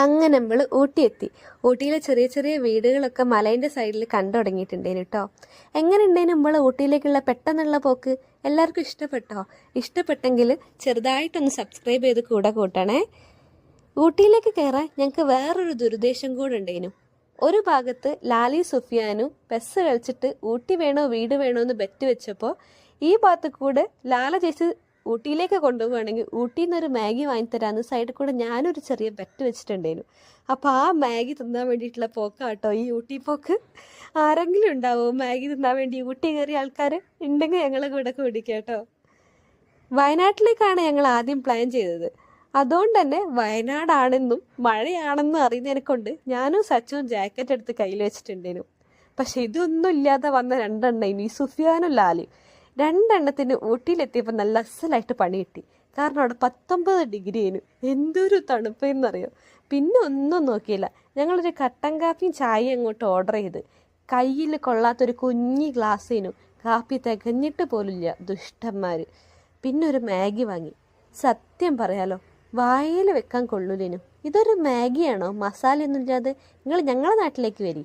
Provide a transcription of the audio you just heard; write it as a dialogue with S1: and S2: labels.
S1: അങ്ങനെ നമ്മൾ ഊട്ടി എത്തി. ഊട്ടിയിലെ ചെറിയ ചെറിയ വീടുകളൊക്കെ മലേൻ്റെ സൈഡിൽ കണ്ടു തുടങ്ങിയിട്ടുണ്ടേനു കേട്ടോ. എങ്ങനെ ഉണ്ടേനു നമ്മൾ ഊട്ടിയിലേക്കുള്ള പെട്ടെന്നുള്ള പോക്ക്? എല്ലാവർക്കും ഇഷ്ടപ്പെട്ടോ? ഇഷ്ടപ്പെട്ടെങ്കിൽ ചെറുതായിട്ടൊന്ന് സബ്സ്ക്രൈബ് ചെയ്ത് കൂടെ കൂട്ടണേ. ഊട്ടിയിലേക്ക് കയറാൻ ഞങ്ങൾക്ക് വേറൊരു ദുരുദ്ദേശം കൂടെ ഉണ്ടേനു. ഒരു ഭാഗത്ത് ലാലി സുഫിയാനും പെസ് കളിച്ചിട്ട് ഊട്ടി വേണോ വീട് വേണോ എന്ന് ബെറ്റ് വെച്ചപ്പോൾ ഈ ഭാഗത്ത് കൂടെ ലാല ചേച്ചി ഊട്ടിയിലേക്ക് കൊണ്ടുപോവുകയാണെങ്കിൽ ഊട്ടിയിൽ നിന്നൊരു മാഗി വാങ്ങിത്തരാമെന്ന് സൈഡിൽ കൂടെ ഞാനൊരു ചെറിയ ബെറ്റ് വെച്ചിട്ടുണ്ടായിരുന്നു. അപ്പോൾ ആ മാഗി തിന്നാൻ വേണ്ടിയിട്ടുള്ള പോക്കാട്ടോ ഈ ഊട്ടി പോക്ക്. ആരെങ്കിലും ഉണ്ടാവുമോ മാഗി തിന്നാൻ വേണ്ടി ഊട്ടി കയറിയ ആൾക്കാർ? ഉണ്ടെങ്കിൽ ഞങ്ങളെ കൂടെ കൂടിക്കുക കേട്ടോ. വയനാട്ടിലേക്കാണ് ഞങ്ങൾ ആദ്യം പ്ലാൻ ചെയ്തത്. അതുകൊണ്ട് തന്നെ വയനാടാണെന്നും മഴയാണെന്നും അറിയുന്നതിനെ കൊണ്ട് ഞാനും സച്ചുവും ജാക്കറ്റ് എടുത്ത് കയ്യിൽ വെച്ചിട്ടുണ്ടേനു. പക്ഷെ ഇതൊന്നും ഇല്ലാതെ വന്ന രണ്ടെണ്ണം ഈ സുഫിയാനും ലാലിയും. രണ്ടെണ്ണത്തിന് ഊട്ടിയിലെത്തിയപ്പോൾ നല്ല അസലായിട്ട് പണി കിട്ടി. കാരണം അവിടെ 19 ഡിഗ്രി ആയിരുന്നു. എന്തൊരു തണുപ്പെന്നറിയോ. പിന്നെ ഒന്നും നോക്കിയില്ല, ഞങ്ങളൊരു കട്ടൻ കാപ്പിയും ചായയും അങ്ങോട്ട് ഓർഡർ ചെയ്ത്. കയ്യിൽ കൊള്ളാത്തൊരു കുഞ്ഞി ഗ്ലാസ്സിനും കാപ്പി തികഞ്ഞിട്ട് പോലില്ല ദുഷ്ടന്മാർ. പിന്നെ ഒരു മാഗി വാങ്ങി. സത്യം പറയാലോ, വായിൽ വെക്കാൻ കൊള്ളൂലേനു. ഇതൊരു മാഗിയാണോ? മസാലയൊന്നും ഇല്ലാതെ. നിങ്ങൾ ഞങ്ങളെ നാട്ടിലേക്ക് വരി,